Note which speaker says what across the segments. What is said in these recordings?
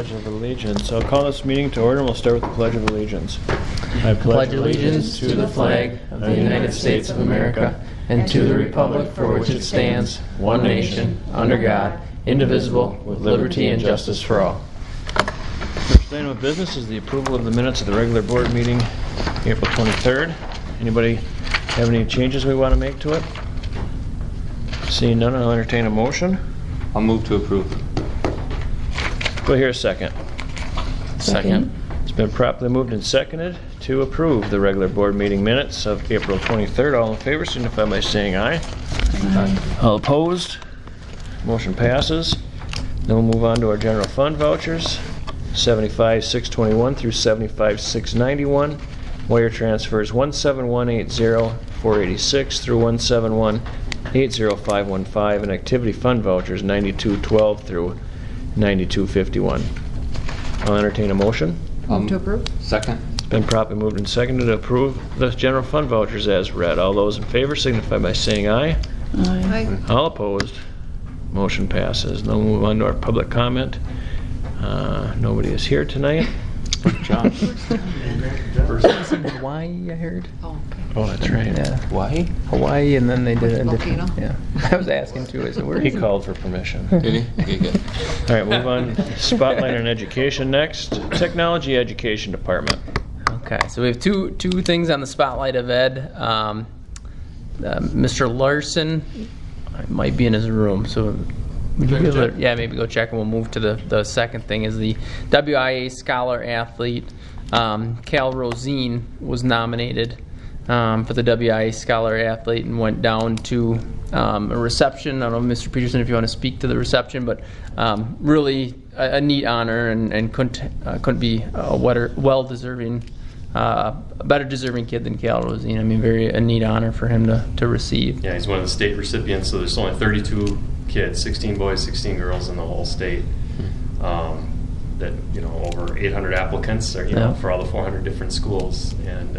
Speaker 1: Pledge of Allegiance. I'll call this meeting to order and we'll start with the Pledge of Allegiance.
Speaker 2: I pledge allegiance to the flag of the United States of America and to the republic for which it stands, one nation, under God, indivisible, with liberty and justice for all.
Speaker 1: First item of business is the approval of the minutes of the regular board meeting, April 23rd. Anybody have any changes we want to make to it? Seeing none, I'll entertain a motion.
Speaker 3: I'll move to approve.
Speaker 1: Do I hear a second?
Speaker 2: Second.
Speaker 1: It's been properly moved and seconded to approve the regular board meeting minutes of April 23rd. All in favor signify by saying aye.
Speaker 2: Aye.
Speaker 1: All opposed? Motion passes. Then we'll move on to our general fund vouchers, 75,621 through 75,691. Wire transfers 17180,486 through 171,80515, and activity fund vouchers 9212 through 9251. I'll entertain a motion.
Speaker 4: Move to approve.
Speaker 3: Second.
Speaker 1: It's been properly moved and seconded to approve the general fund vouchers as read. All those in favor signify by saying aye.
Speaker 4: Aye.
Speaker 1: All opposed? Motion passes. Now we'll move on to our public comment. Nobody is here tonight.
Speaker 3: John.
Speaker 2: Hawaii, I heard.
Speaker 4: Oh, okay.
Speaker 1: Oh, that's right.
Speaker 2: Yeah.
Speaker 3: Why?
Speaker 2: Hawaii, and then they did it.
Speaker 4: Volcano?
Speaker 2: Yeah. I was asking too. I said, where
Speaker 1: He
Speaker 2: is it?
Speaker 1: called for permission.
Speaker 3: Did he? Okay, good.
Speaker 1: All right, move on. Spotlight on education next. Technology Education Department.
Speaker 2: Okay, so we have two things on the spotlight of Ed. Mr. Larson might be in his room, so would you be able to, maybe go check, and we'll move to the second thing. Is the WIA Scholar Athlete. Cal Rosine was nominated for the WIA Scholar Athlete and went down to a reception. I don't know, Mr. Peterson, if you want to speak to the reception, but really a neat honor, and couldn't be a better deserving kid than Cal Rosine. I mean, a neat honor for him to receive.
Speaker 5: Yeah, he's one of the state recipients, so there's only 32 kids, 16 boys, 16 girls in the whole state. That, over 800 applicants are, for all the 400 different schools, and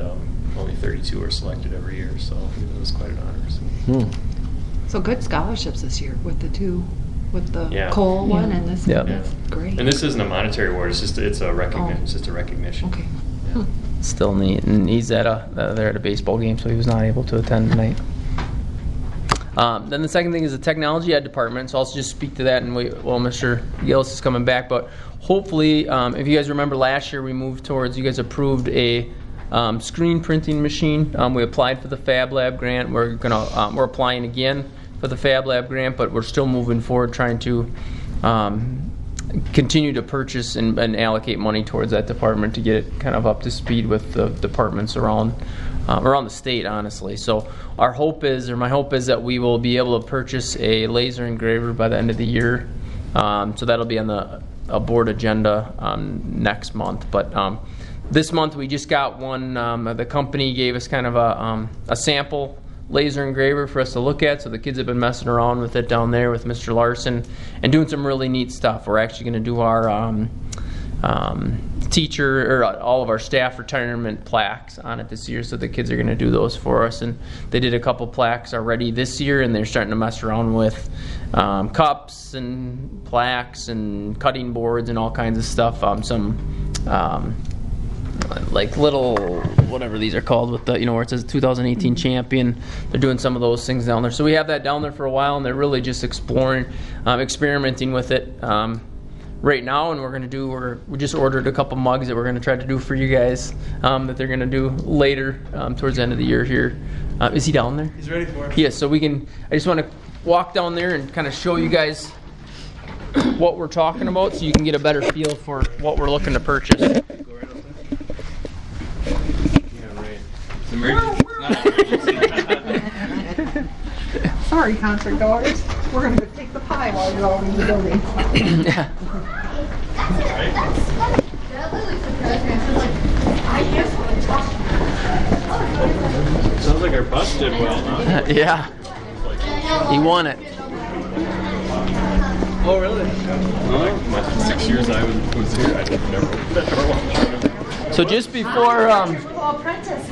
Speaker 5: only 32 are selected every year, so it was quite an honor.
Speaker 4: So good scholarships this year with the two, with the
Speaker 5: Yeah.
Speaker 4: Cole one and this
Speaker 2: Yeah.
Speaker 4: one. That's great.
Speaker 5: And this isn't a monetary award; it's a recognition.
Speaker 4: Oh.
Speaker 5: It's just a recognition.
Speaker 4: Okay.
Speaker 5: Yeah.
Speaker 2: Still neat, and he's there at a baseball game, so he was not able to attend tonight. Then the second thing is the technology ed department, so I'll just speak to that, and Mr. Gillis is coming back, but hopefully, if you guys remember last year, you guys approved a screen printing machine. We applied for the Fab Lab grant. We're applying again for the Fab Lab grant, but we're still moving forward, trying to continue to purchase and allocate money towards that department to get it kind of up to speed with the departments around the state, honestly. So my hope is that we will be able to purchase a laser engraver by the end of the year. So that'll be on a board agenda next month. But this month we just got one. The company gave us kind of a sample laser engraver for us to look at. So the kids have been messing around with it down there with Mr. Larson and doing some really neat stuff. We're actually going to do our teacher or all of our staff retirement plaques on it this year, so the kids are going to do those for us. And they did a couple plaques already this year, and they're starting to mess around with cups and plaques and cutting boards and all kinds of stuff. Like little, whatever these are called, with the, where it says 2018 champion. They're doing some of those things down there. So we have that down there for a while, and they're really just experimenting with it right now. And we just ordered a couple mugs that we're going to try to do for you guys, that they're going to do later towards the end of the year here. Is he down there?
Speaker 6: He's ready for it.
Speaker 2: Yes, so I just want to walk down there and kind of show you guys what we're talking about, so you can get a better feel for what we're looking to purchase.
Speaker 7: Sorry, concert goers. We're going to go take the pie while you're all in the building.
Speaker 2: Yeah.
Speaker 1: Sounds like our bus did well, huh?
Speaker 2: Yeah. He won it.
Speaker 5: Oh, really? My 6 years I was here, I never watched.
Speaker 2: So just before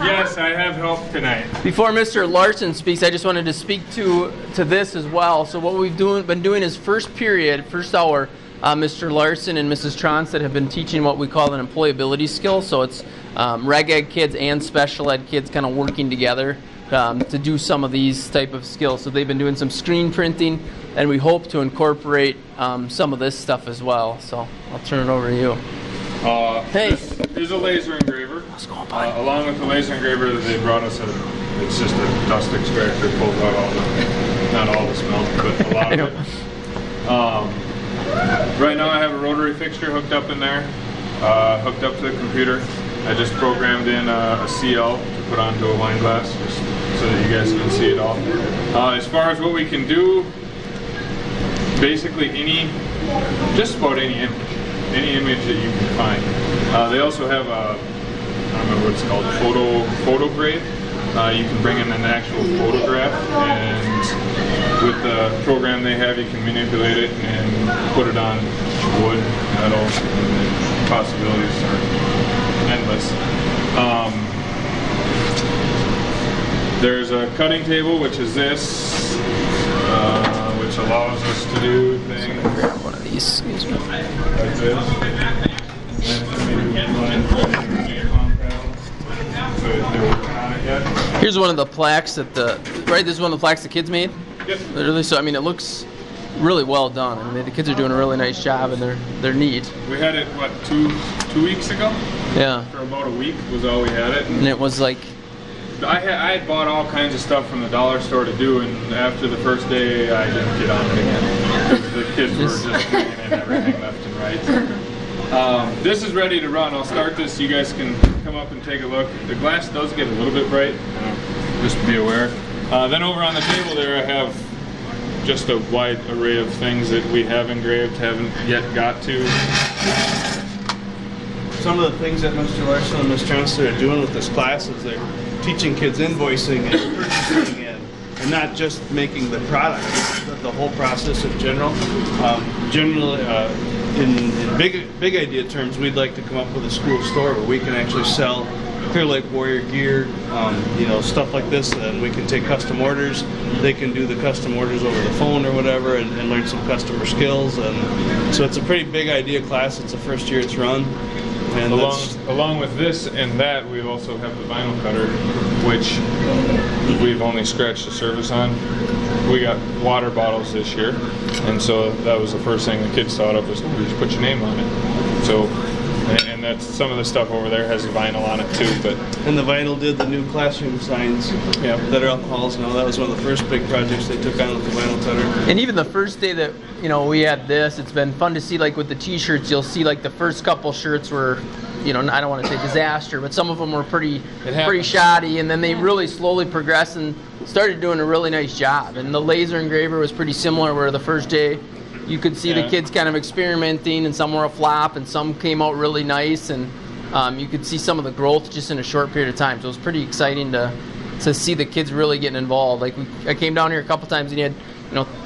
Speaker 6: Yes, I have help tonight.
Speaker 2: before Mr. Larson speaks, I just wanted to speak to this as well. So what we've been doing is first hour, Mr. Larson and Mrs. Tronstedt have been teaching what we call an employability skill. So it's reg ed kids and special ed kids kind of working together to do some of these type of skills. So they've been doing some screen printing, and we hope to incorporate some of this stuff as well. So I'll turn it over to you.
Speaker 6: Hey. This is a laser engraver. Along with the laser engraver that they brought us, it's just a dust extractor, pulls out all the, not all the smell, but a lot of it. Right now I have a rotary fixture hooked up in there, hooked up to the computer. I just programmed in a CL to put onto a wine glass, just so that you guys can see it all. As far as what we can do, basically just about any image that you can find. They also have I don't remember what it's called, photograph. You can bring in an actual photograph, and with the program they have, you can manipulate it and put it on wood, metal, and the possibilities are endless. There's a cutting table, which is this, which allows us to do things.
Speaker 2: Grab one of these, excuse me.
Speaker 6: Like this.
Speaker 2: Here's one of the plaques that this is one of the plaques the kids made.
Speaker 6: Yep.
Speaker 2: Literally, so I mean, it looks really well done. I mean, the kids are doing a really nice job, and they're neat.
Speaker 6: We had it what, two weeks ago?
Speaker 2: Yeah.
Speaker 6: For about a week was all we had it.
Speaker 2: And it was like,
Speaker 6: I had bought all kinds of stuff from the dollar store to do, and after the first day, I didn't get on it again. The kids were just bringing in everything left and right. This is ready to run. I'll start this. You guys can come up and take a look. The glass does get a little bit bright. Just be aware. Then over on the table there, I have just a wide array of things that we have engraved, haven't yet got to.
Speaker 8: Some of the things that Mr. Larson and Ms. Tronstedt are doing with this class is they're teaching kids invoicing and purchasing and not just making the product, but the whole process in general. Generally, in big idea terms, we'd like to come up with a school store where we can actually sell Clear Lake Warrior gear, stuff like this, and we can take custom orders. They can do the custom orders over the phone or whatever, and learn some customer skills. And so it's a pretty big idea class. It's the first year it's run. And
Speaker 6: along with this and that, we also have the vinyl cutter, which we've only scratched the surface on. We got water bottles this year, and so that was the first thing the kids thought of was, oh, you just put your name on it. So, and that's some of the stuff over there has vinyl on it too.
Speaker 8: And the vinyl did the new classroom signs that are out in the halls now. That was one of the first big projects they took on with the vinyl cutter.
Speaker 2: and even the first day that we had this, it's been fun to see, like with the t-shirts, you'll see like the first couple shirts were, I don't want to say disaster, but some of them were pretty shoddy, and then they really slowly progressed and started doing a really nice job. And the laser engraver was pretty similar, where the first day you could see the kids kind of experimenting, and some were a flop and some came out really nice, and you could see some of the growth just in a short period of time. So it was pretty exciting to see the kids really getting involved. Like I came down here a couple times and you had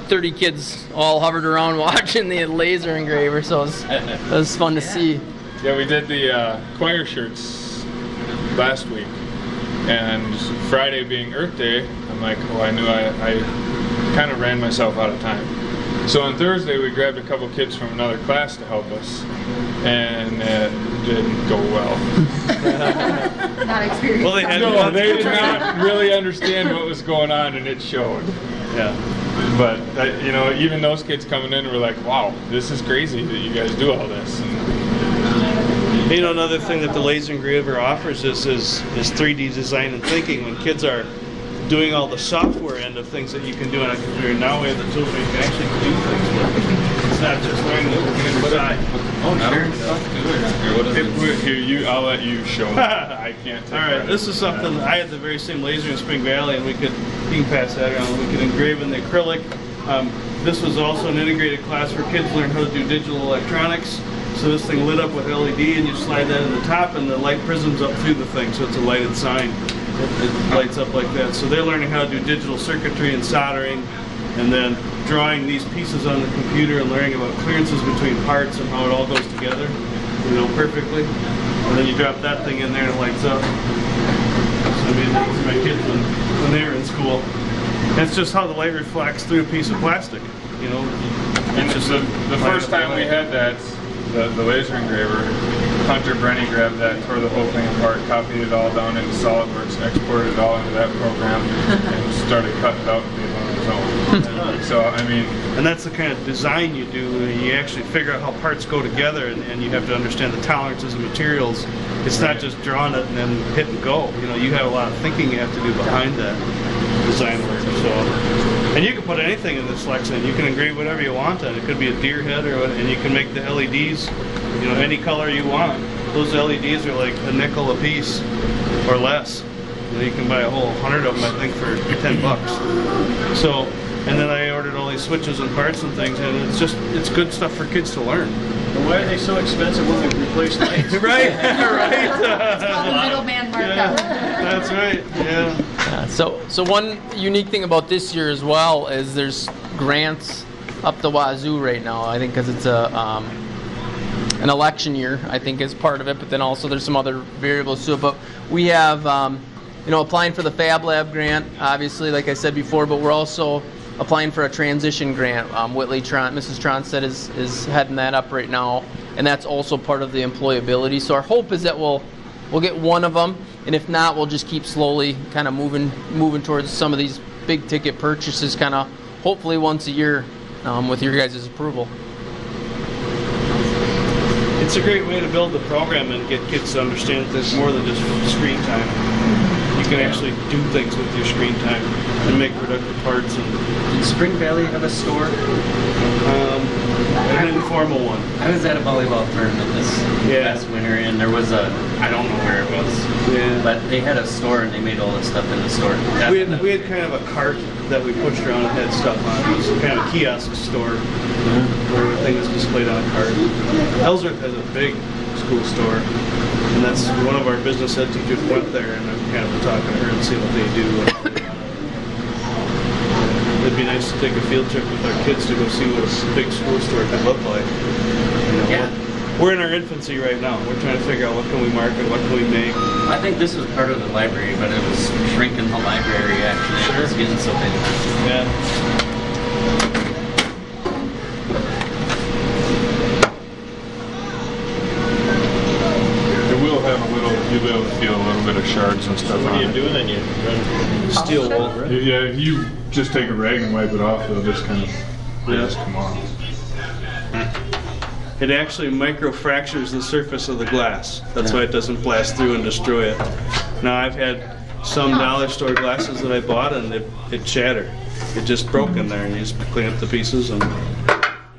Speaker 2: 30 kids all hovered around watching the laser engraver, so it was fun to see.
Speaker 6: Yeah, we did the choir shirts last week, and Friday being Earth Day, I'm like, I knew I kind of ran myself out of time. So on Thursday, we grabbed a couple kids from another class to help us, and it didn't go well.
Speaker 4: Not experienced.
Speaker 8: Well,
Speaker 6: they did not really understand what was going on, and it showed.
Speaker 8: Yeah.
Speaker 6: But even those kids coming in were like, "Wow, this is crazy that you guys do all this." And
Speaker 8: another thing that the laser engraver offers is 3D design and thinking. When kids are doing all the software end of things that you can do on a computer, now we have the tools where you can actually do things with it. It's not just learning the computer side.
Speaker 3: Oh, sure.
Speaker 6: I'll let you show them. I can't take
Speaker 8: All right, this is something, I had the very same laser in Spring Valley, and you can pass that around. We could engrave in the acrylic. This was also an integrated class where kids learn how to do digital electronics. So this thing lit up with LED, and you slide that in the top, and the light prisms up through the thing, so it's a lighted sign. It lights up like that. So they're learning how to do digital circuitry and soldering, and then drawing these pieces on the computer and learning about clearances between parts and how it all goes together, perfectly. And then you drop that thing in there and it lights up. So that was my kids when they were in school. And it's just how the light reflects through a piece of plastic.
Speaker 6: And
Speaker 8: It's just
Speaker 6: the first time we had that, the laser engraver, Hunter Brenny grabbed that, tore the whole thing apart, copied it all down into SolidWorks, exported it all into that program, and started cutting it out and doing it on his own. So, I mean...
Speaker 8: And that's the kind of design you do. You actually figure out how parts go together, and you have to understand the tolerances of materials. It's not just drawing it and then hit and go. You know, you have a lot of thinking you have to do behind that design work. So, and you can put anything in this Lexan. You can engrave whatever you want on it. It could be a deer head, and you can make the LEDs, you know, any color you want. Those LEDs are like a nickel a piece or less. You know, you can buy a whole 100 of them, I think, for $10. So, and then I ordered all these switches and parts and things, and it's good stuff for kids to learn.
Speaker 1: And why are they so expensive when we replace lights?
Speaker 8: Right, right.
Speaker 4: It's called the middleman markup.
Speaker 8: That's right, yeah.
Speaker 2: So one unique thing about this year as well is there's grants up the wazoo right now. I think because it's an election year, I think is part of it, but then also there's some other variables to it. But we have, you know, applying for the Fab Lab grant, obviously, like I said before, but we're also applying for a transition grant. Whitley Mrs. Tronstead is heading that up right now, and that's also part of the employability. So our hope is that we'll get one of them, and if not, we'll just keep slowly kind of moving towards some of these big ticket purchases, kind of hopefully once a year with your guys' approval.
Speaker 8: It's a great way to build the program and get kids to understand that there's more than just screen time. You can actually do things with your screen time and make productive parts.
Speaker 9: Did Spring Valley have a store?
Speaker 8: An informal one.
Speaker 9: I was at a volleyball tournament this last winter, and there was I don't know where it was, but they had a store and they made all this stuff in the store.
Speaker 8: We had kind of a cart that we pushed around and had stuff on. It was kind of a kiosk store where everything was displayed on a cart. Ellsworth has a big school store, and that's one of our business ed teachers went there, and I'm kind of talking to her and see what they do. It'd be nice to take a field trip with our kids to go see what a big school store could look like. You know, we're in our infancy right now. We're trying to figure out what can we market, what can we make.
Speaker 9: I think this was part of the library, but it was shrinking the library actually. It was getting so big.
Speaker 8: Yeah.
Speaker 6: You'll be able to feel a little bit of shards and stuff.
Speaker 1: What do you do then? You run
Speaker 8: Steel wool.
Speaker 6: Yeah, if you just take a rag and wipe it off, they'll just kind of just come off.
Speaker 8: It actually microfractures the surface of the glass. That's why it doesn't blast through and destroy it. Now I've had some dollar store glasses that I bought and it shattered. It just broke in there, and you just clean up the pieces, and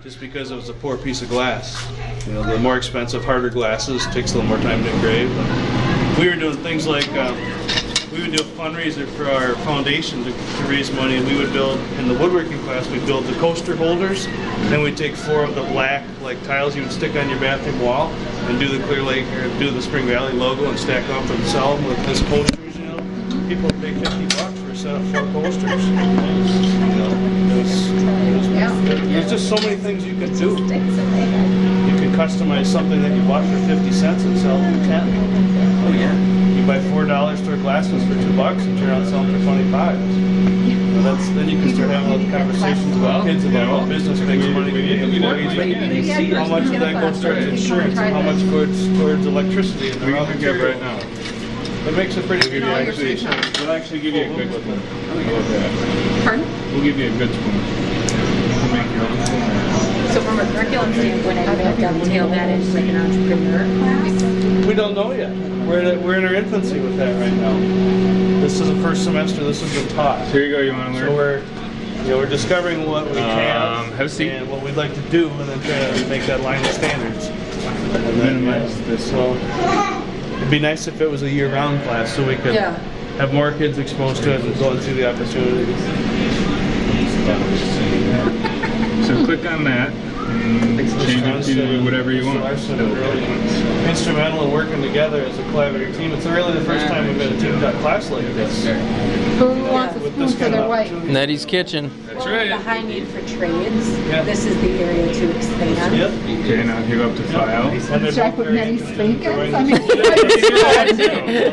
Speaker 8: just because it was a poor piece of glass. You know, the more expensive, harder glasses takes a little more time to engrave. We were doing things like we would do a fundraiser for our foundation to raise money, and we would build, in the woodworking class, we'd build the coaster holders, then we'd take 4 of the black tiles you would stick on your bathroom wall and do the Clear Lake or do the Spring Valley logo and stack up and sell them with this coasters, you know. People would pay $50 for a set of 4 coasters. You know, there's just so many things you can do. You can customize something that you bought for 50 cents and sell it for 10.
Speaker 9: Oh yeah.
Speaker 8: You buy $4 for glasses for $2 and turn around selling for 25. Then you can start having those conversations about kids about what business makes money to pay employees. How much of that goes towards insurance and how much goes towards electricity and
Speaker 6: We can get right now.
Speaker 8: It makes a pretty good
Speaker 6: We'll actually give you a good spoon. How about that?
Speaker 4: Pardon?
Speaker 6: We'll give you a good spoon. We'll make your own spoon.
Speaker 10: So from a curriculum standpoint, how do I dovetail that into like an entrepreneur class?
Speaker 8: We don't know yet. We're in our infancy with that right now. This is the first semester this has been taught.
Speaker 6: Here you go, you want to learn?
Speaker 8: So we're discovering what we have
Speaker 6: have a seat.
Speaker 8: and what we'd like to do, and then try to make that line of standards. And then,
Speaker 6: Minimize this.
Speaker 8: so it'd be nice if it was a year-round class, so we could have more kids exposed to it and going through the opportunities.
Speaker 6: So click on that and change it to whatever you want.
Speaker 8: Instrumental in working together as a collaborative team. It's really the first time we've had a team-taught class like this.
Speaker 7: Who wants a
Speaker 8: With
Speaker 7: spoon
Speaker 8: this
Speaker 7: for
Speaker 8: kind of
Speaker 7: their wife?
Speaker 8: opportunity.
Speaker 2: Nettie's Kitchen.
Speaker 6: That's
Speaker 10: The
Speaker 6: right.
Speaker 10: high need for trades.
Speaker 8: Yeah.
Speaker 10: This is the area to expand.
Speaker 8: Yep.
Speaker 6: Okay, now you go up to file.
Speaker 8: And they're
Speaker 7: Should I
Speaker 8: both
Speaker 7: put
Speaker 8: very
Speaker 7: Nettie
Speaker 8: interested in
Speaker 7: Spankins?
Speaker 8: drawing
Speaker 7: I mean,
Speaker 8: this.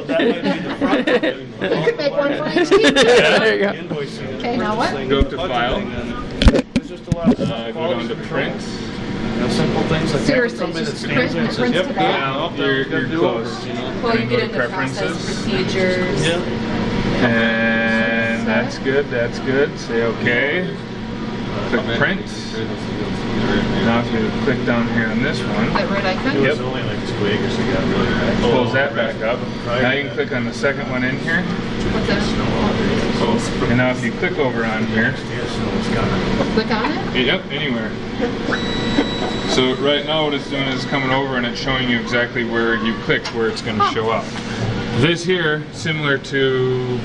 Speaker 8: That might be the front.
Speaker 7: You could make one for each teacher.
Speaker 2: There you go.
Speaker 8: Invoicing.
Speaker 7: Okay, now what?
Speaker 8: Budgeting,
Speaker 6: Go up to file.
Speaker 8: budgeting, and just a lot of
Speaker 6: Go
Speaker 8: quality
Speaker 6: down to
Speaker 8: control.
Speaker 6: print.
Speaker 8: You know, simple things like
Speaker 7: Seriously,
Speaker 8: somebody that
Speaker 7: just
Speaker 8: stands there and says,
Speaker 7: print
Speaker 8: yep,
Speaker 7: to
Speaker 8: yeah,
Speaker 7: that.
Speaker 8: nope,
Speaker 6: You're
Speaker 8: gotta do
Speaker 6: close.
Speaker 8: over, you know?
Speaker 10: Well, you
Speaker 6: And
Speaker 10: get
Speaker 6: go to
Speaker 10: into process,
Speaker 6: preferences.
Speaker 10: procedures.
Speaker 8: Yeah.
Speaker 6: And that's good, that's good. Say okay. Click print. Now if you click down here on this one,
Speaker 4: That red icon?
Speaker 6: Yep.
Speaker 5: only like 2 acres we got really bad.
Speaker 6: close that back up. Now you can click on the second one in here.
Speaker 4: What's that?
Speaker 6: And now if you click over on here,
Speaker 4: Click on it?
Speaker 6: yep, anywhere. So right now what it's doing is coming over and it's showing you exactly where you clicked, where it's going to show up. This here, similar to,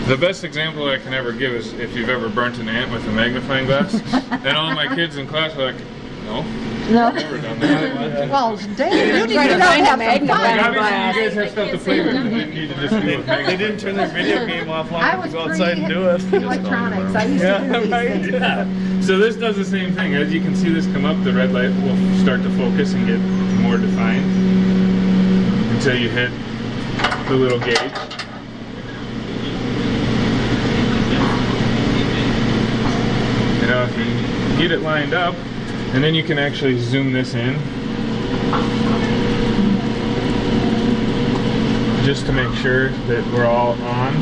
Speaker 6: the best example I can ever give is if you've ever burnt an ant with a magnifying glass. And all my kids in class were like, no,
Speaker 7: No.
Speaker 6: never done that.
Speaker 7: Well, Dave, you need
Speaker 10: Try
Speaker 7: to
Speaker 10: to
Speaker 7: know
Speaker 10: find a
Speaker 7: have some
Speaker 10: magnifying
Speaker 7: fun.
Speaker 10: glass.
Speaker 6: Obviously you guys have stuff to play with, you didn't need to just do it.
Speaker 8: They didn't turn their video game off long
Speaker 7: I
Speaker 8: enough to
Speaker 7: was
Speaker 8: go outside and do it.
Speaker 7: pre-electronics. I used to do these things.
Speaker 6: Yeah. So this does the same thing. As you can see this come up, the red light will start to focus and get more defined until you hit the little gauge. You know, if you get it lined up, and then you can actually zoom this in just to make sure that we're all on.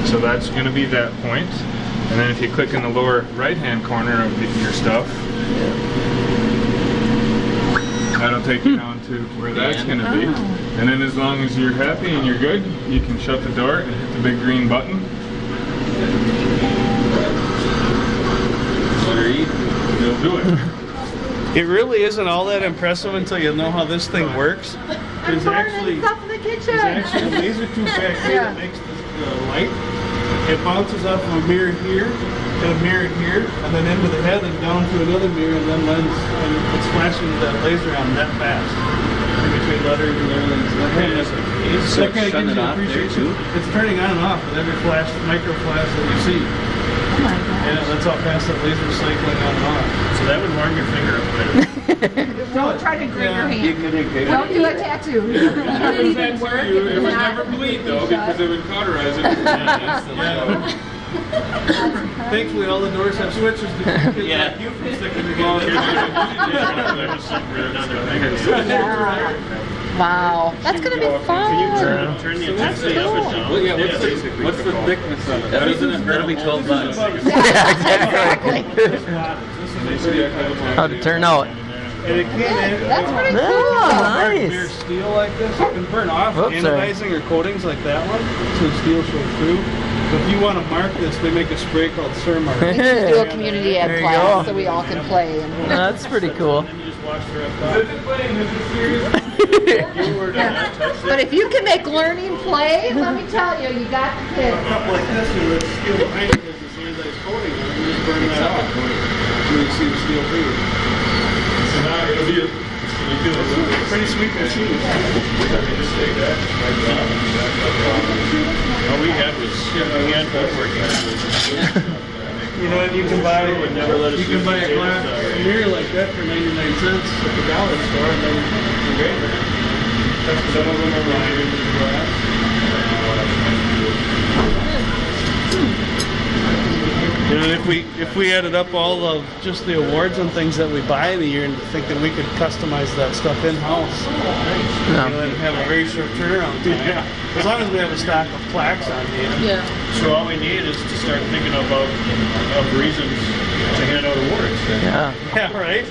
Speaker 6: So that's going to be that point. And then if you click in the lower right hand corner of your stuff, that'll take you down to where that's going to be. And then as long as you're happy and you're good, you can shut the door and hit the big green button. You'll do it.
Speaker 8: It really isn't all that impressive until you know how this thing works.
Speaker 7: I'm burning stuff in the kitchen.
Speaker 8: There's actually a laser tube back here that makes the light. It bounces off of a mirror here, and a mirror here, and then into the head and down to another mirror, and then lens, and it's flashing that laser on that fast. In between letters and everything. That kind of gives you appreciation. It's turning on and off with every flash, micro flash that you see.
Speaker 7: Oh my gosh.
Speaker 8: Yeah, that's how fast that laser is cycling on and off.
Speaker 5: So that would warm your finger up better.
Speaker 7: Don't try to engrave your hand.
Speaker 8: It
Speaker 7: Don't do a tattoo.
Speaker 6: It would never bleed though because it would cauterize it.
Speaker 8: Thankfully, all the doors have switches to keep kids like you from sticking together.
Speaker 7: Wow, that's gonna be fun.
Speaker 5: Turn the intensity up and down.
Speaker 3: Well, yeah, what's the thickness of it? That'll be 12 bucks.
Speaker 2: How'd it turn out?
Speaker 8: And it can't
Speaker 7: That's pretty
Speaker 2: Yeah,
Speaker 7: cool.
Speaker 8: bare
Speaker 2: nice.
Speaker 8: steel like this. It can burn off
Speaker 2: Whoops, sorry.
Speaker 8: anodizing or coatings like that one, so the steel shows through. So if you want to mark this, they make a spray called Surmark.
Speaker 7: We should do a community ed
Speaker 2: There you
Speaker 7: class
Speaker 2: go.
Speaker 7: so we all can play. And
Speaker 2: That's pretty cool.
Speaker 7: But if you can make learning play, let me tell you, you got the kid.
Speaker 8: Up like this, and the steel behind it is this anodized coating, and you just burn that off. So you see the steel through.
Speaker 6: So now it'll be
Speaker 8: Pretty sweet machine.
Speaker 5: All we had was hand woodworking.
Speaker 8: You know, and you can buy a glass mirror like that for 99 cents at the dollar store, and then engrave it. Some of them are lined into the glass. You know, if we added up all of just the awards and things that we buy in a year, and think that we could customize that stuff in house, you know, and have a very short turnaround time. Yeah. As long as we have a stock of plaques on hand.
Speaker 7: Yeah.
Speaker 5: So all we need is to start thinking of reasons to hand out awards.
Speaker 2: Yeah.
Speaker 8: Yeah, right.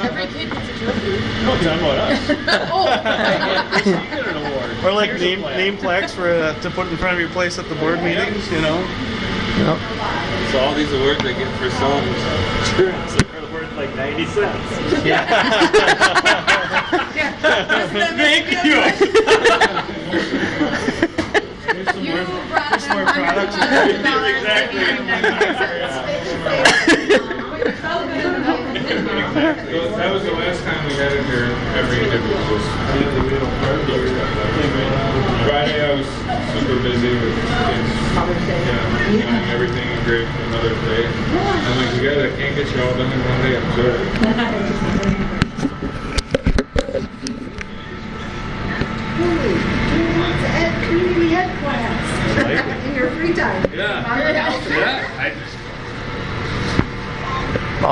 Speaker 10: Every kid gets a trophy.
Speaker 5: No, it's not about us.
Speaker 10: Oh.
Speaker 5: You get an award.
Speaker 8: Or like
Speaker 5: Here's a plaque.
Speaker 8: name plaques for to put in front of your place at the board meetings, you know.
Speaker 2: Yep.
Speaker 3: So all these awards I get for selling insurance.
Speaker 5: They're worth like 90 cents.
Speaker 8: Thank you.
Speaker 5: There's some more products.
Speaker 6: That was the last time we had it here every interview. Friday I was super busy with kids. Yeah, getting everything engraved for another day. I'm like, you guys, I can't get you all done in one day. I'm sorry.
Speaker 7: At community ed class in your free time.
Speaker 3: Yeah.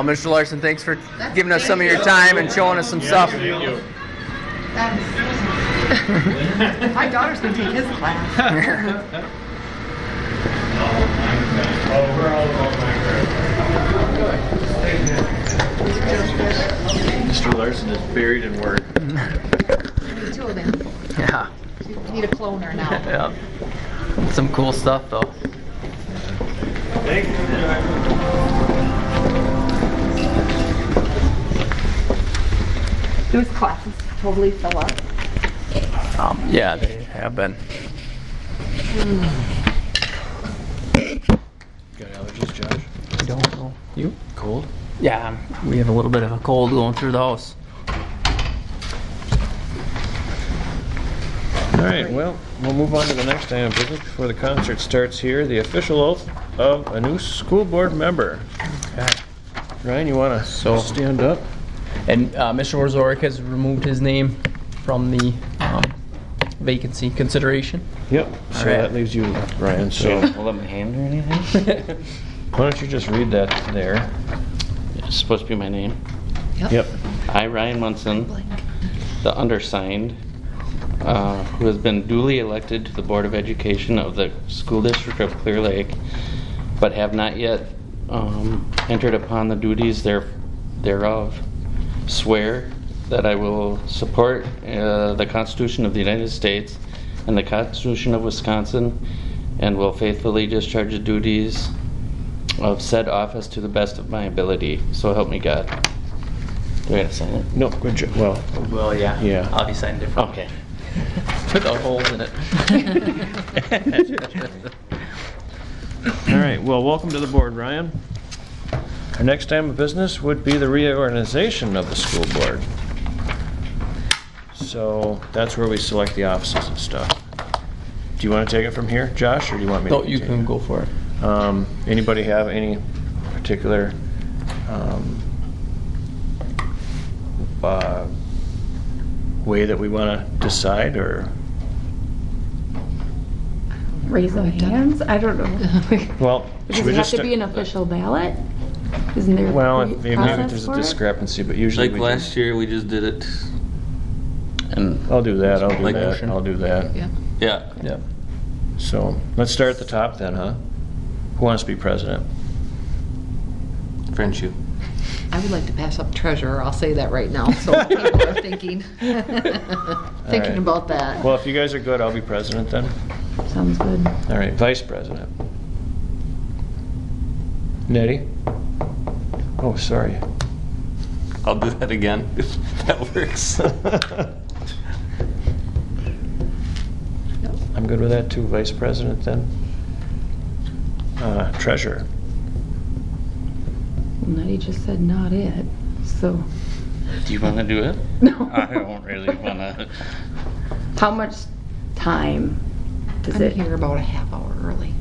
Speaker 2: Well, Mr. Larson, thanks for giving us some of your time and showing us some stuff.
Speaker 4: My daughter's gonna take his class.
Speaker 1: Mr. Larson is buried in work.
Speaker 4: Need two of them.
Speaker 2: Yeah.
Speaker 4: You need a cloner now.
Speaker 2: Yeah. Some cool stuff, though.
Speaker 1: Thank you.
Speaker 4: Those classes totally fill up.
Speaker 2: Yeah, they have been.
Speaker 1: Got allergies, Josh?
Speaker 2: I don't know. You?
Speaker 1: Cold?
Speaker 2: Yeah, we have a little bit of a cold going through the house.
Speaker 1: All right, well, we'll move on to the next item of business before the concert starts here. The official oath of a new school board member.
Speaker 2: Okay.
Speaker 1: Ryan, you want to stand up?
Speaker 2: And Mr. Orzorek has removed his name from the vacancy consideration.
Speaker 1: Yep. So
Speaker 2: All right.
Speaker 1: that leaves you, Ryan. So
Speaker 9: Hold up my hand or anything?
Speaker 1: why don't you just read that there?
Speaker 9: It's supposed to be my name.
Speaker 1: Yep.
Speaker 9: I, Ryan Munson, the undersigned, who has been duly elected to the Board of Education of the School District of Clear Lake, but have not yet entered upon the duties thereof, swear that I will support the Constitution of the United States and the Constitution of Wisconsin, and will faithfully discharge the duties of said office to the best of my ability. So help me God. Do I gotta sign it?
Speaker 1: No, good job.
Speaker 2: Well, yeah.
Speaker 1: Yeah.
Speaker 2: I'll be signed different.
Speaker 9: Okay.
Speaker 2: Without holes in it.
Speaker 1: All right, well, welcome to the board, Ryan. Our next item of business would be the reorganization of the school board. So that's where we select the offices and stuff. Do you want to take it from here, Josh, or do you want me to
Speaker 2: No, you
Speaker 1: continue?
Speaker 2: can go for it.
Speaker 1: Anybody have any particular way that we want to decide, or?
Speaker 10: Raise of hands? I don't know.
Speaker 1: Well,
Speaker 10: Does
Speaker 1: should we
Speaker 10: it have
Speaker 1: just?
Speaker 10: to be an official ballot? Isn't there
Speaker 1: Well,
Speaker 10: a
Speaker 1: maybe
Speaker 10: process
Speaker 1: there's a
Speaker 10: for it?
Speaker 1: discrepancy, but usually
Speaker 9: Like
Speaker 1: we
Speaker 9: last
Speaker 1: just.
Speaker 9: year, we just did it. And
Speaker 1: I'll do that, I'll do
Speaker 9: Like
Speaker 1: that,
Speaker 9: motion.
Speaker 1: I'll do that.
Speaker 4: Yeah.
Speaker 9: yeah,
Speaker 2: Yeah.
Speaker 1: So, let's start at the top then, huh? Who wants to be president?
Speaker 9: French you.
Speaker 4: I would like to pass up treasurer, I'll say that right now, so people are thinking, thinking
Speaker 1: right.
Speaker 4: about that.
Speaker 1: Well, if you guys are good, I'll be president then.
Speaker 10: Sounds good.
Speaker 1: All right, vice president. Nettie? Oh, sorry.
Speaker 9: I'll do that again if that works.
Speaker 1: I'm good with that too, vice president then. Treasurer.
Speaker 10: Nettie just said not it, so.
Speaker 9: Do you want to do it?
Speaker 10: No.
Speaker 9: I don't really want to.
Speaker 10: How much time does
Speaker 4: I'm
Speaker 10: it?
Speaker 4: here about a half hour early.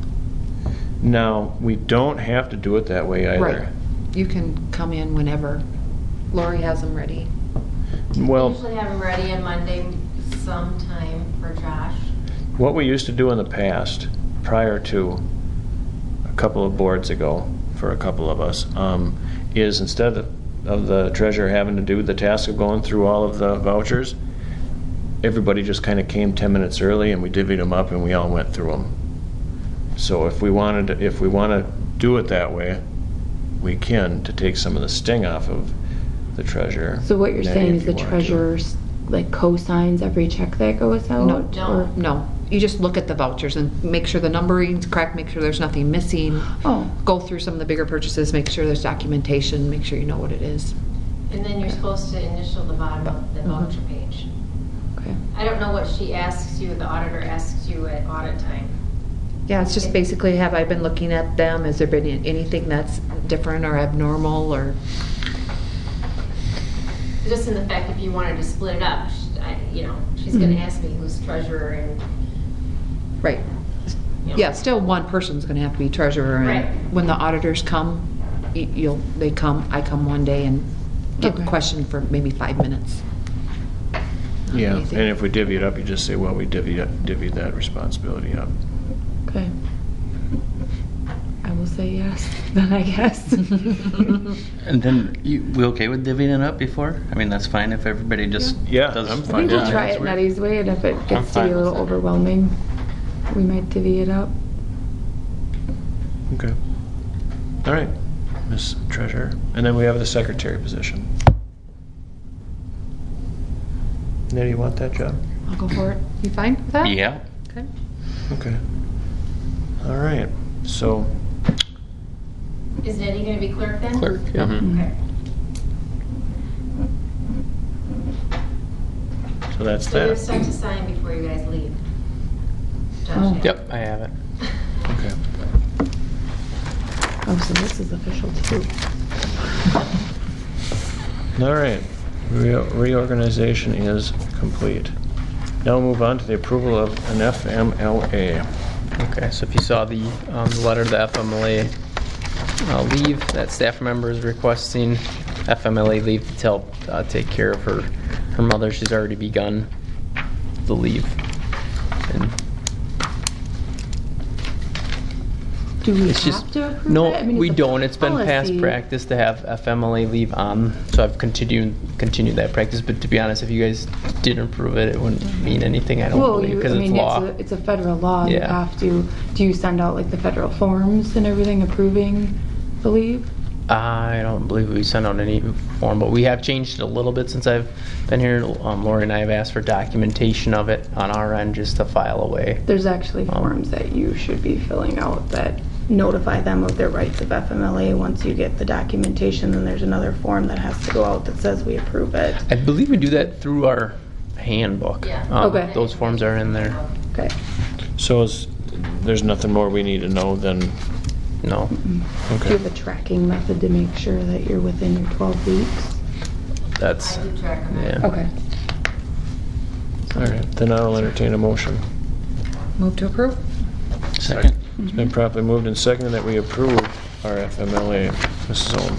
Speaker 1: Now, we don't have to do it that way either.
Speaker 4: Right. You can come in whenever. Lori has them ready.
Speaker 1: Well,
Speaker 11: Usually have them ready on Monday sometime for Josh.
Speaker 1: what we used to do in the past, prior to a couple of boards ago, for a couple of us, is instead of the treasurer having to do the task of going through all of the vouchers, everybody just kind of came 10 minutes early and we divvied them up and we all went through them. So if we want to do it that way, we can, to take some of the sting off of the treasurer.
Speaker 10: So what you're
Speaker 1: Nettie,
Speaker 10: saying
Speaker 1: if
Speaker 10: is
Speaker 1: you
Speaker 10: the
Speaker 1: want to.
Speaker 10: treasurer's like co-signs every check that goes out?
Speaker 4: No,
Speaker 10: or-
Speaker 4: no. You just look at the vouchers and make sure the numbering's correct, make sure there's nothing missing.
Speaker 10: Oh,
Speaker 4: Go through some of the bigger purchases, make sure there's documentation, make sure you know what it is.
Speaker 11: And then you're supposed to initial the bottom of the voucher page.
Speaker 10: okay.
Speaker 11: I don't know what she asks you, the auditor asks you at audit time.
Speaker 4: Yeah, it's just basically, have I been looking at them? Has there been anything that's different or abnormal or?
Speaker 11: Just in the fact if you wanted to split it up, she's gonna ask me who's treasurer and,
Speaker 4: Right.
Speaker 11: you know.
Speaker 4: Yeah, still one person's gonna have to be treasurer. And
Speaker 11: Right.
Speaker 4: when the auditors come, I come one day and get
Speaker 10: Okay.
Speaker 4: questioned for maybe 5 minutes.
Speaker 1: Yeah,
Speaker 4: Anything.
Speaker 1: and if we divvy it up, you just say, well, we divvy that responsibility up.
Speaker 10: Okay. I will
Speaker 12: say yes, then I guess.
Speaker 9: And then, we okay with divvying it up before? I mean, that's fine if everybody just
Speaker 1: Yeah,
Speaker 9: does.
Speaker 1: I'm
Speaker 12: I
Speaker 1: fine.
Speaker 12: think we'll
Speaker 1: Yeah.
Speaker 12: try it Nettie's way, and if it
Speaker 9: I'm
Speaker 12: gets to
Speaker 9: fine
Speaker 12: be a
Speaker 9: with
Speaker 12: little
Speaker 9: that.
Speaker 12: overwhelming, we might divvy it up.
Speaker 1: Okay. All right, Miss Treasurer. And then we have the secretary position. Nettie, you want that job?
Speaker 4: I'll go for it. You fine with that?
Speaker 9: Yeah.
Speaker 4: Okay.
Speaker 1: Okay. All right, so,
Speaker 11: Is Nettie gonna be clerk then?
Speaker 2: Clerk, yeah.
Speaker 11: Okay.
Speaker 1: so that's
Speaker 11: So there's
Speaker 1: that.
Speaker 11: stuff to sign before you guys leave. Josh,
Speaker 12: Oh.
Speaker 11: yeah.
Speaker 2: Yep, I have it.
Speaker 1: Okay.
Speaker 12: Oh, so this is official too.
Speaker 1: All right, reorganization is complete. Now we'll move on to the approval of an FMLA.
Speaker 2: Okay, so if you saw the letter, the FMLA leave that staff member is requesting, FMLA leave to help take care of her mother. She's already begun the leave. And
Speaker 12: Do we
Speaker 2: it's
Speaker 12: have
Speaker 2: just
Speaker 12: to approve
Speaker 2: no,
Speaker 12: it? I mean,
Speaker 2: we
Speaker 12: a
Speaker 2: don't. It's been past
Speaker 12: policy.
Speaker 2: practice to have FMLA leave on, so I've continued that practice. But to be honest, if you guys didn't approve it, it wouldn't mean anything. I don't
Speaker 12: Well,
Speaker 2: believe because
Speaker 12: I
Speaker 2: it's
Speaker 12: mean,
Speaker 2: law.
Speaker 12: it's a federal law. You
Speaker 2: Yeah.
Speaker 12: have to. Do you send out like the federal forms and everything approving the leave?
Speaker 2: I don't believe we sent out any form, but we have changed it a little bit since I've been here. Lori and I have asked for documentation of it on our end just to file away.
Speaker 12: There's actually forms that you should be filling out that notify them of their rights of FMLA. Once you get the documentation, then there's another form that has to go out that says we approve it.
Speaker 2: I believe we do that through our handbook.
Speaker 11: Yeah.
Speaker 12: Okay.
Speaker 2: Those forms are in there.
Speaker 12: Okay.
Speaker 1: So there's nothing more we need to know than,
Speaker 2: No.
Speaker 12: Do you
Speaker 1: okay.
Speaker 12: have a tracking method to make sure that you're within your 12 weeks?
Speaker 2: That's,
Speaker 11: I keep track of that.
Speaker 2: yeah.
Speaker 12: Okay.
Speaker 1: All right, then I'll entertain a motion.
Speaker 4: Move to approve?
Speaker 9: Second.
Speaker 1: It's been properly moved and seconded that we approve our FMLA. Mrs. Owen.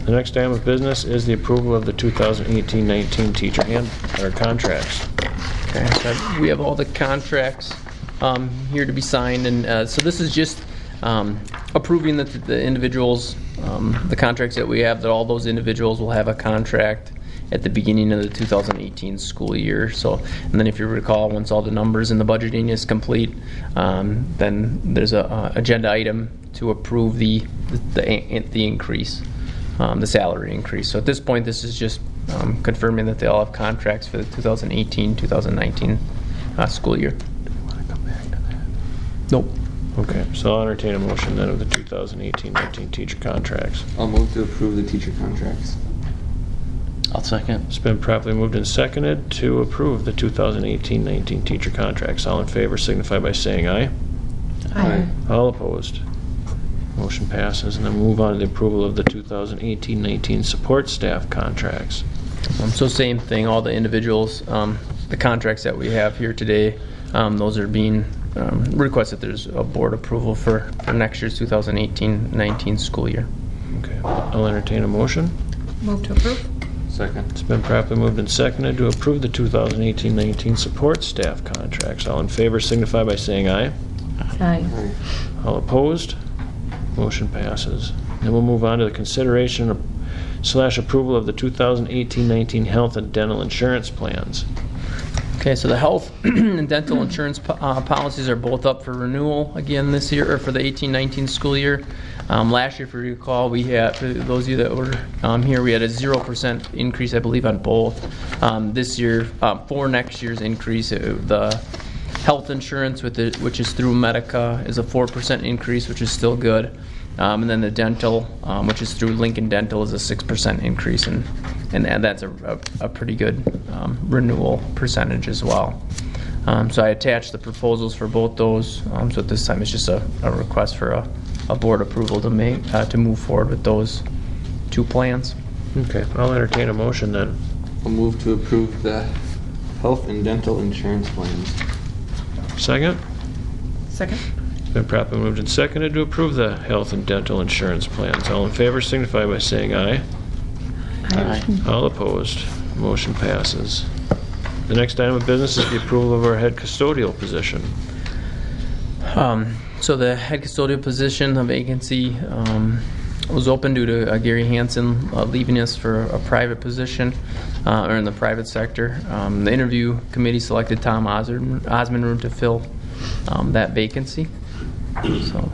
Speaker 1: The next item of business is the approval of the 2018-19 teacher contracts.
Speaker 2: Okay, so we have all the contracts here to be signed, and so this is just approving that the individuals, the contracts that we have, that all those individuals will have a contract at the beginning of the 2018 school year. So, and then if you recall, once all the numbers and the budgeting is complete, then there's a agenda item to approve the increase, the salary increase. So at this point, this is just confirming that they all have contracts for the 2018-2019 school year. Nope.
Speaker 1: Okay, so I'll entertain a motion then of the 2018-19 teacher contracts.
Speaker 3: I'll move to approve the teacher contracts.
Speaker 9: I'll second.
Speaker 1: It's been properly moved and seconded to approve the 2018-19 teacher contracts. All in favor signify by saying aye.
Speaker 3: Aye.
Speaker 1: All opposed. Motion passes. And then move on to the approval of the 2018-19 support staff contracts.
Speaker 2: So same thing, all the individuals, the contracts that we have here today, those are being requested. There's a board approval for next year's 2018-19 school year.
Speaker 1: Okay, I'll entertain a motion.
Speaker 4: Move to approve?
Speaker 3: Second.
Speaker 1: It's been properly moved and seconded to approve the 2018-19 support staff contracts. All in favor signify by saying aye.
Speaker 4: Aye.
Speaker 3: Aye.
Speaker 1: All opposed? Motion passes. Then we'll move on to the consideration / approval of the 2018-19 health and dental insurance plans.
Speaker 2: Okay, so the health and dental insurance policies are both up for renewal again this year, or for the 18-19 school year. Last year, if you recall, we had, for those of you that were here, we had a 0% increase, I believe, on both. This year, for next year's increase, the health insurance, which is through Medica, is a 4% increase, which is still good. And then the dental, which is through Lincoln Dental, is a 6% increase, and that's a pretty good renewal percentage as well. So I attached the proposals for both those. So at this time, it's just a request for a board approval to move forward with those two plans.
Speaker 1: Okay, I'll entertain a motion then.
Speaker 3: I'll move to approve the health and dental insurance plans.
Speaker 1: Second?
Speaker 4: Second?
Speaker 1: It's been properly moved and seconded to approve the health and dental insurance plans. All in favor signify by saying aye.
Speaker 9: Aye.
Speaker 1: All opposed. Motion passes. The next item of business is the approval of our head custodial position.
Speaker 2: So the head custodial position, the vacancy, was open due to Gary Hansen leaving us for a private position, or in the private sector. The interview committee selected Tom Osmond to fill that vacancy. So.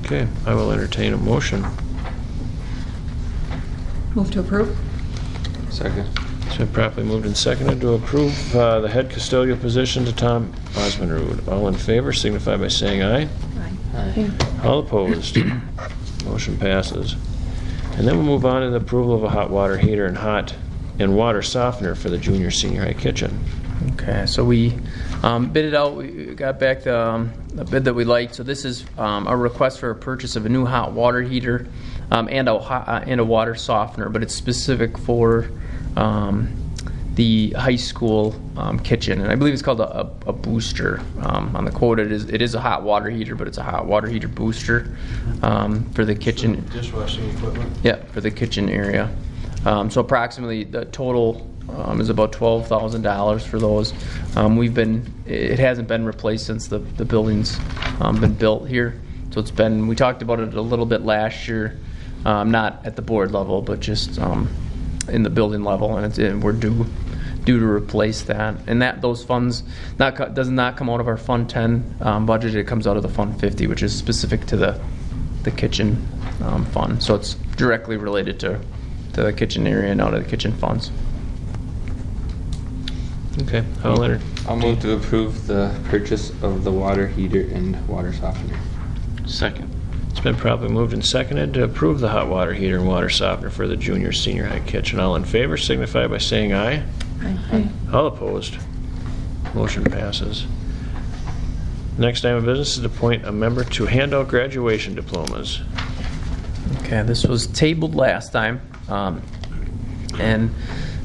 Speaker 1: Okay, I will entertain a motion.
Speaker 4: Move to approve?
Speaker 3: Second.
Speaker 1: It's been properly moved and seconded to approve the head custodial position to Tom Osmond. All in favor signify by saying aye.
Speaker 3: Aye.
Speaker 1: All opposed. Motion passes. And then we'll move on to the approval of a hot water heater and water softener for the junior senior high kitchen.
Speaker 2: Okay, so we bid it out. We got back the bid that we liked. So this is a request for a purchase of a new hot water heater and a water softener, but it's specific for the high school kitchen, and I believe it's called a booster. On the quote, it is a hot water heater, but it's a hot water heater booster for the kitchen.
Speaker 8: Dishwashing equipment.
Speaker 2: Yeah, for the kitchen area. So approximately the total is about $12,000 for those. It hasn't been replaced since the building's been built here. So we talked about it a little bit last year, not at the board level, but just in the building level, and we're due to replace that. And those funds does not come out of our Fund 10 budget. It comes out of the Fund 50, which is specific to the kitchen fund. So it's directly related to the kitchen area and out of the kitchen funds.
Speaker 1: Okay,
Speaker 3: I'll move to approve the purchase of the water heater and water softener.
Speaker 9: Second.
Speaker 1: It's been properly moved and seconded to approve the hot water heater and water softener for the junior senior high kitchen. All in favor signify by saying aye.
Speaker 4: Aye.
Speaker 1: All opposed. Motion passes. Next item of business is to appoint a member to hand out graduation diplomas.
Speaker 2: Okay, this was tabled last time, and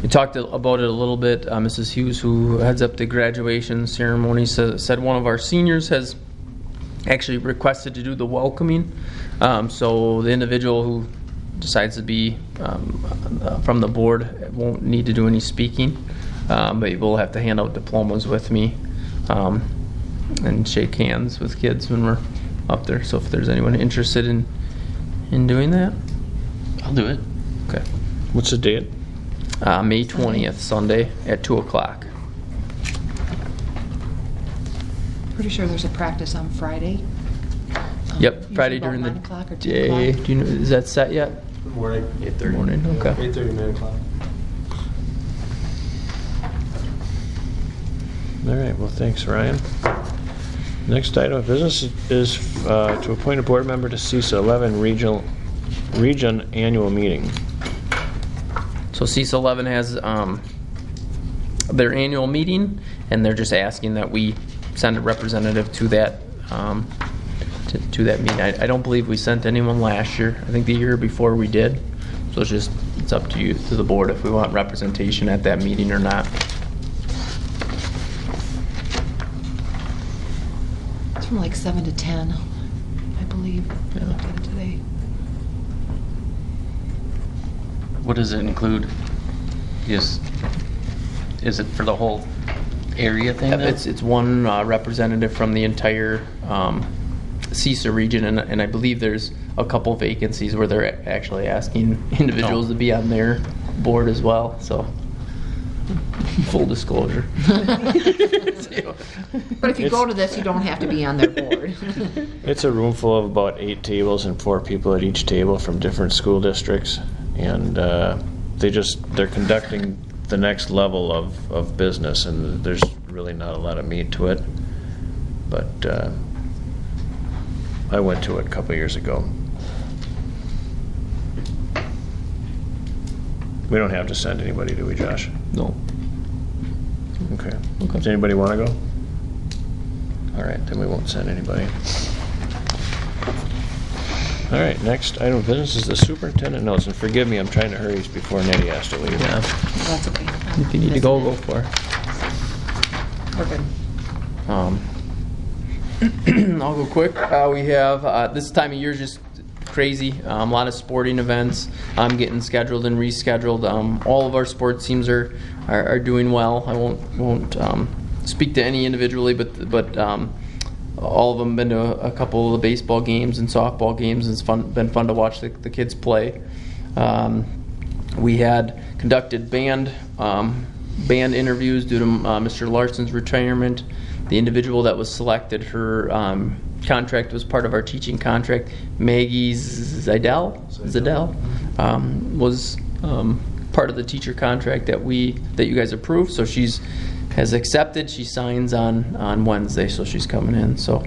Speaker 2: we talked about it a little bit. Mrs. Hughes, who heads up the graduation ceremony, said one of our seniors has actually requested to do the welcoming. So the individual who decides to be from the board won't need to do any speaking, but we'll have to hand out diplomas with me and shake hands with kids when we're up there. So if there's anyone interested in doing that,
Speaker 9: I'll do it.
Speaker 2: okay.
Speaker 1: What's the date?
Speaker 2: May 20th, Sunday at 2 o'clock.
Speaker 4: Pretty sure there's a practice on Friday.
Speaker 2: Yep,
Speaker 4: Usually
Speaker 2: Friday
Speaker 4: about
Speaker 2: during
Speaker 4: 9
Speaker 2: the
Speaker 4: o'clock or 2
Speaker 2: day.
Speaker 4: o'clock.
Speaker 2: Do you know, is that set yet?
Speaker 8: Morning.
Speaker 5: 8:30.
Speaker 2: Morning, okay.
Speaker 8: 8:30, 9 o'clock.
Speaker 1: All right, well, thanks, Ryan. Next item of business is to appoint a board member to CISA 11 region annual meeting.
Speaker 2: So CISA 11 has their annual meeting, and they're just asking that we send a representative to that to that meeting. I don't believe we sent anyone last year. I think the year before we did. So it's up to you, to the board, if we want representation at that meeting or not.
Speaker 4: It's from like 7 to 10, I believe. I looked at it today.
Speaker 9: What does it include? Is it for the whole area thing? then?
Speaker 2: It's one representative from the entire CISA region, and I believe there's a couple vacancies where they're actually asking individuals to be on their board as well. So, full disclosure.
Speaker 4: But if you go to this, you don't have to be on their board.
Speaker 1: It's a room full of about 8 tables and 4 people at each table from different school districts, and they're conducting the next level of business, and there's really not a lot of meat to it. But I went to it a couple years ago. We don't have to send anybody, do we, Josh?
Speaker 2: No.
Speaker 1: Okay. Does anybody want to go? All right, then we won't send anybody. All right, next item of business is the superintendent notes, and forgive me, I'm trying to hurry before Nettie has to leave.
Speaker 2: Yeah.
Speaker 4: That's okay.
Speaker 2: If you need to go for it.
Speaker 4: We're good.
Speaker 2: I'll go quick. We have this time of year is just crazy. A lot of sporting events getting scheduled and rescheduled. All of our sports teams are doing well. I won't speak to any individually, but all of them been to a couple of the baseball games and softball games. It's been fun to watch the kids play. We had conducted band interviews due to Mr. Larson's retirement. The individual that was selected, her contract was part of our teaching contract. Maggie Zidell was part of the teacher contract that you guys approved. So has accepted. She signs on Wednesday, so she's coming in. So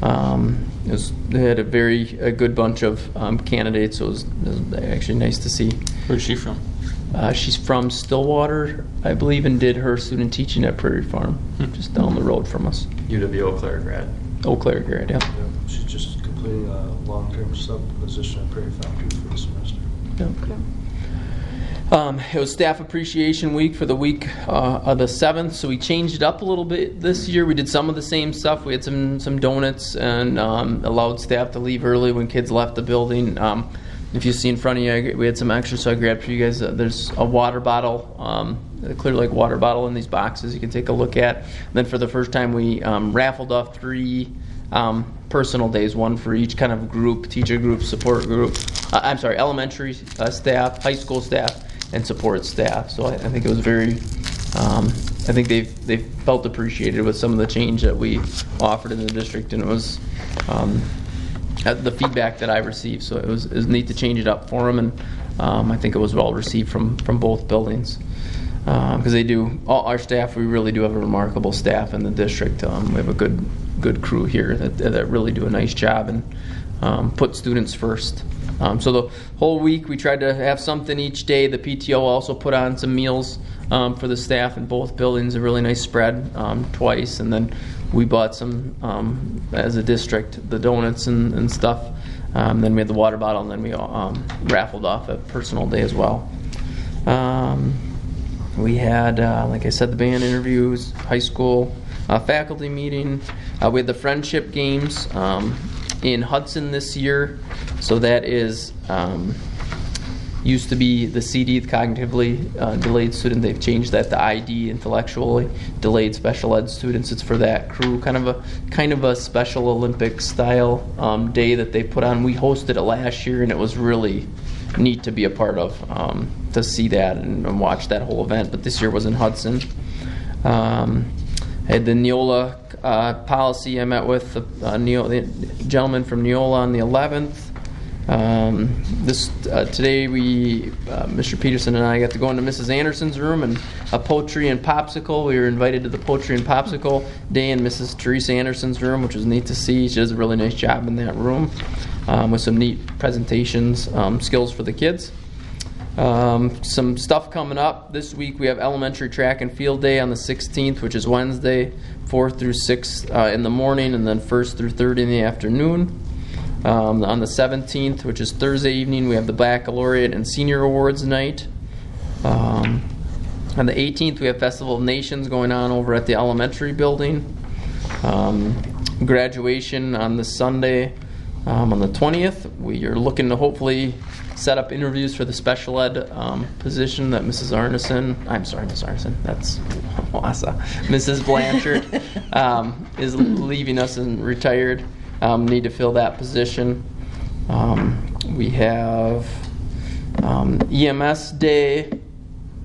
Speaker 2: they had a good bunch of candidates. So it was actually nice to see.
Speaker 3: Where's she from?
Speaker 2: She's from Stillwater, I believe, and did her student teaching at Prairie Farm, just down the road from us.
Speaker 5: UW Eau Claire grad.
Speaker 2: Eau Claire grad, yeah.
Speaker 13: She's just completing a long-term sub position at Prairie Farm for the semester.
Speaker 2: Yeah. It was Staff Appreciation Week for the week of the 7th, so we changed it up a little bit this year. We did some of the same stuff. We had some donuts and allowed staff to leave early when kids left the building. If you see in front of you, we had some extra, so I grabbed for you guys. There's a water bottle, a Clear Lake water bottle in these boxes you can take a look at. And then for the first time, we raffled off 3 personal days, one for each kind of group, teacher group, support group. Elementary staff, high school staff, and support staff. So I think it was very, I think they felt appreciated with some of the change that we offered in the district, and it was the feedback that I received. So it was neat to change it up for them, and I think it was well received from both buildings. Because our staff, we really do have a remarkable staff in the district. We have a good crew here that really do a nice job and put students first. So the whole week we tried to have something each day. The PTO also put on some meals for the staff in both buildings, a really nice spread twice, and then we bought some as a district, the donuts and stuff. Then we had the water bottle, and then we raffled off a personal day as well. We had, like I said, the band interviews, high school faculty meeting. We had the friendship games in Hudson this year. So that is used to be the CD, the cognitively delayed student. They've changed that to ID, intellectually delayed special ed students. It's for that crew, kind of a Special Olympics style day that they put on. We hosted it last year, and it was really neat to be a part of, to see that and watch that whole event. But this year was in Hudson. I had the Neola policy. I met with the gentleman from Neola on the 11th. Today Mr. Peterson and I got to go into Mrs. Anderson's room and a poetry and popsicle. We were invited to the poetry and popsicle day in Mrs. Teresa Anderson's room, which was neat to see. She does a really nice job in that room with some neat presentations, skills for the kids. Some stuff coming up this week. We have elementary track and field day on the 16th, which is Wednesday, 4th through 6th in the morning, and then 1st through 3rd in the afternoon. On the 17th, which is Thursday evening, we have the Baccalaureate and Senior Awards night. On the 18th, we have Festival of Nations going on over at the elementary building. Graduation on the Sunday. On the 20th, we are looking to hopefully set up interviews for the special ed position that Miss Arneson, that's Wassa. Mrs. Blanchard is leaving us and retired. Need to fill that position. We have EMS Day.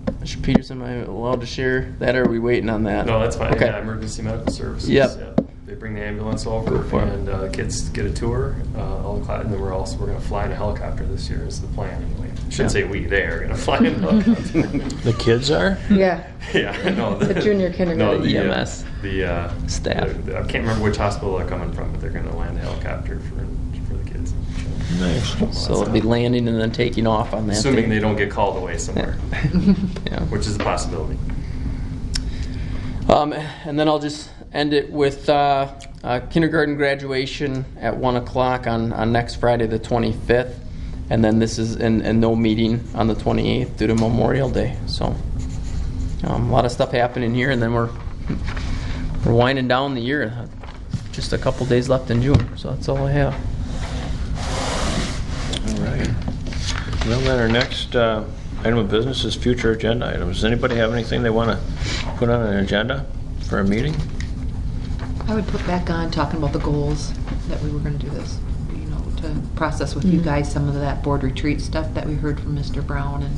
Speaker 2: Mr. Peterson, am I allowed to share that, or are we waiting on that?
Speaker 5: No, that's fine.
Speaker 2: Okay.
Speaker 5: Yeah, emergency medical services.
Speaker 2: Yep.
Speaker 5: Yeah. They bring the ambulance over, and the kids get a tour. All the class, and then we're going to fly in a helicopter this year. Is the plan anyway? I shouldn't say we. They are going to fly in a helicopter.
Speaker 1: The kids are?
Speaker 12: Yeah.
Speaker 5: Yeah, no.
Speaker 12: The junior kindergarten.
Speaker 5: No,
Speaker 2: EMS.
Speaker 5: The
Speaker 2: staff.
Speaker 5: I can't remember which hospital they're coming from, but they're going to land a helicopter for the kids.
Speaker 1: Nice.
Speaker 2: So it'll be landing and then taking off on that.
Speaker 5: Assuming
Speaker 2: thing.
Speaker 5: they don't get called away somewhere.
Speaker 2: Yeah.
Speaker 5: Which is a possibility.
Speaker 2: And then I'll just end it with kindergarten graduation at 1 o'clock on next Friday, the 25th. And then this is and no meeting on the 28th due to Memorial Day. So a lot of stuff happening here, and then we're winding down the year. Just a couple days left in June. So that's all I have.
Speaker 1: All right. Well, then our next item of business is future agenda items. Does anybody have anything they want to put on an agenda for a meeting?
Speaker 4: I would put back on talking about the goals that we were gonna do this, you know, to process with you guys some of that board retreat stuff that we heard from Mr. Brown and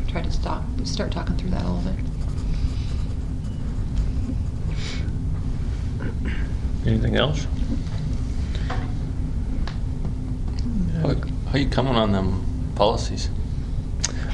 Speaker 4: try to start talking through that a little bit.
Speaker 1: Anything else?
Speaker 9: How you coming on them policies?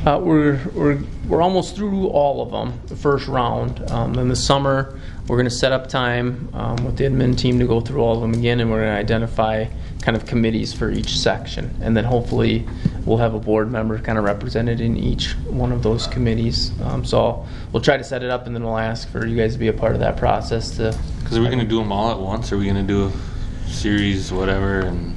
Speaker 2: We're almost through all of them, the first round. In the summer, we're going to set up time with the admin team to go through all of them again, and we're going to identify kind of committees for each section. And then hopefully we'll have a board member kind of represented in each one of those committees. So we'll try to set it up, and then we'll ask for you guys to be a part of that process.
Speaker 9: Because are we going to do them all at once, or are we going to do a series, whatever? And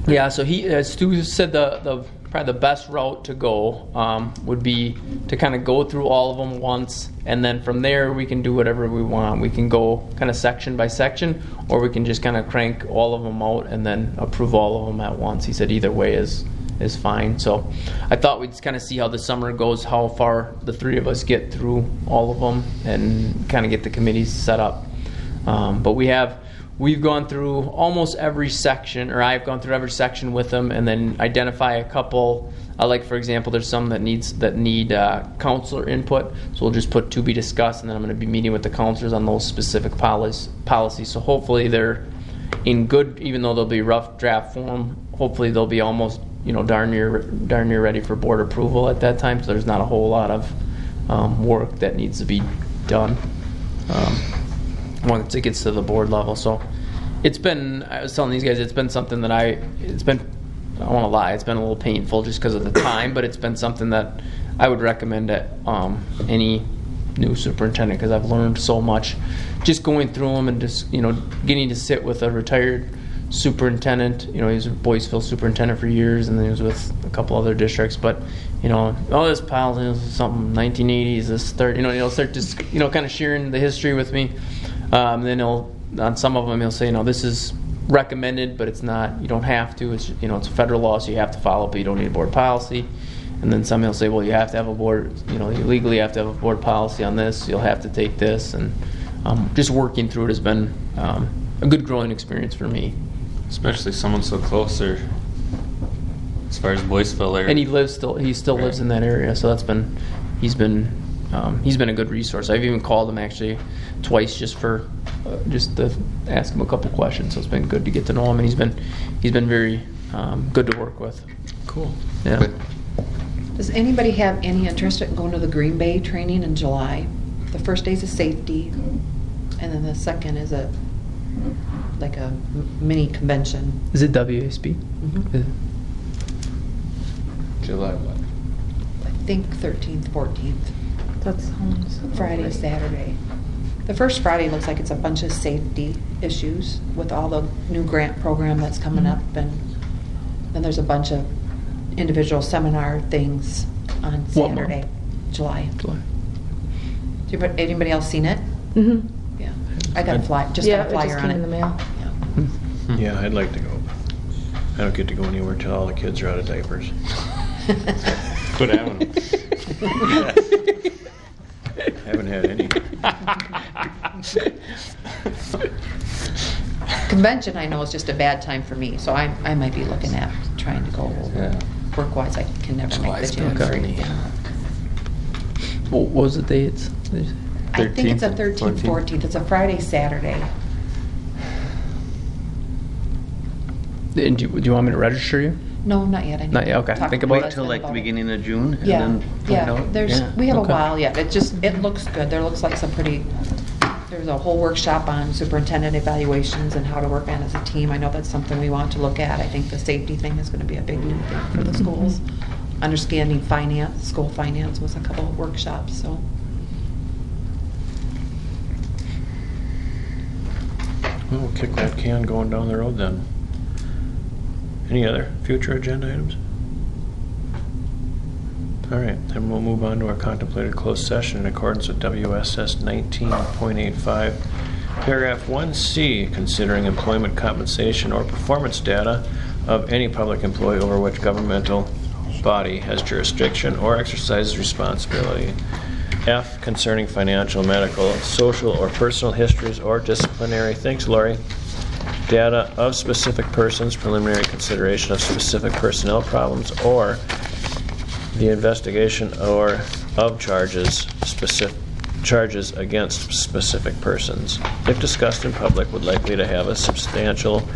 Speaker 2: yeah, so Stu said probably the best route to go would be to kind of go through all of them once, and then from there we can do whatever we want. We can go kind of section by section, or we can just kind of crank all of them out and then approve all of them at once. He said either way is fine. So I thought we'd kind of see how the summer goes, how far the three of us get through all of them, and kind of get the committees set up. But we've gone through almost every section, or I've gone through every section with them, and then identify a couple. Like for example, there's some that need counselor input, so we'll just put to be discussed, and then I'm going to be meeting with the counselors on those specific policies. So hopefully they're in good, even though they'll be rough draft form. Hopefully they'll be almost darn near ready for board approval at that time. So there's not a whole lot of work that needs to be done once it gets to the board level. So I was telling these guys, it's been something that I don't want to lie, it's been a little painful just because of the time, but it's been something that I would recommend at any new superintendent, because I've learned so much just going through them, and just getting to sit with a retired superintendent. He was a Boyceville superintendent for years, and then he was with a couple other districts. But this policy is something 1980s. This start just kind of sharing the history with me. Then on some of them he'll say, this is recommended, but it's not. You don't have to. It's it's a federal law, so you have to follow, but you don't need a board policy. And then some he'll say, well, you have to have a board. You legally have to have a board policy on this. You'll have to take this, and just working through it has been a good growing experience for me.
Speaker 9: Especially someone so close, or as far as Boyceville area.
Speaker 2: And he still lives in that area, so he's been a good resource. I've even called him actually twice just to ask him a couple questions. So it's been good to get to know him, and he's been very good to work with.
Speaker 1: Cool.
Speaker 2: Yeah.
Speaker 9: Okay.
Speaker 4: Does anybody have any interest in going to the Green Bay training in July? The first day is a safety, and then the second is a mini convention.
Speaker 2: Is it WASB?
Speaker 4: Mm-hmm.
Speaker 9: July what?
Speaker 4: I think 13th, 14th.
Speaker 12: That sounds
Speaker 4: Friday,
Speaker 12: right.
Speaker 4: Saturday. The first Friday looks like it's a bunch of safety issues with all the new grant program that's coming up, and then there's a bunch of individual seminar things on Saturday, July. Anybody else seen it?
Speaker 12: Mm-hmm.
Speaker 4: Yeah, I got a flyer. Got a flyer on it.
Speaker 12: Came in the mail.
Speaker 4: Yeah.
Speaker 1: Yeah, I'd like to go. I don't get to go anywhere till all the kids are out of diapers.
Speaker 9: Quit having them.
Speaker 1: Haven't had any.
Speaker 4: Convention, I know, is just a bad time for me, so I might be looking at trying to go over.
Speaker 9: Yeah.
Speaker 4: Work-wise, I can never make the gym for anything.
Speaker 2: What was the dates?
Speaker 4: I think it's a
Speaker 9: 13th,
Speaker 4: 13th, 14th. It's a Friday, Saturday.
Speaker 2: And do you want me to register you?
Speaker 4: No, not yet. I need
Speaker 2: Not yet,
Speaker 4: to
Speaker 2: okay.
Speaker 4: talk
Speaker 2: Think
Speaker 4: to
Speaker 2: about
Speaker 4: my
Speaker 2: it
Speaker 9: Till
Speaker 4: husband
Speaker 9: like the
Speaker 4: about it.
Speaker 9: beginning of June, and
Speaker 4: Yeah,
Speaker 9: then find
Speaker 4: yeah.
Speaker 9: out?
Speaker 4: We have
Speaker 2: Okay.
Speaker 4: a while yet. It looks good. There looks like there's a whole workshop on superintendent evaluations and how to work on as a team. I know that's something we want to look at. I think the safety thing is going to be a big new thing for the schools. Understanding finance, school finance was a couple of workshops, so.
Speaker 1: We'll kick that can going down the road then. Any other future agenda items? All right, then we'll move on to our contemplated closed session in accordance with WSS 19.85, paragraph 1C, considering employment compensation or performance data of any public employee over which governmental body has jurisdiction or exercises responsibility. F, concerning financial, medical, social, or personal histories or disciplinary, thanks Lori, data of specific persons, preliminary consideration of specific personnel problems, or the investigation or of charges against specific persons, if discussed in public, would likely to have a substantial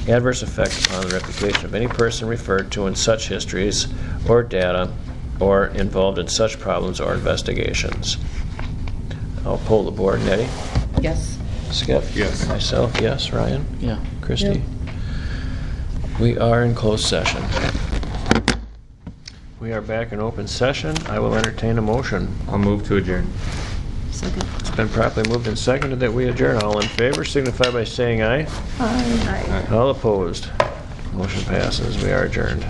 Speaker 1: adverse effect upon the reputation of any person referred to in such histories or data or involved in such problems or investigations. I'll poll the board. Nettie?
Speaker 4: Yes.
Speaker 1: Skip?
Speaker 6: Yes.
Speaker 1: Myself, yes. Ryan?
Speaker 2: Yeah.
Speaker 1: Christie?
Speaker 12: Yep.
Speaker 1: We are in closed session. We are back in open session. I will entertain a motion.
Speaker 3: I'll move to adjourn.
Speaker 1: It's been properly moved and seconded that we adjourn. All in favor signify by saying aye.
Speaker 12: Aye.
Speaker 1: All opposed. Motion passes. We are adjourned.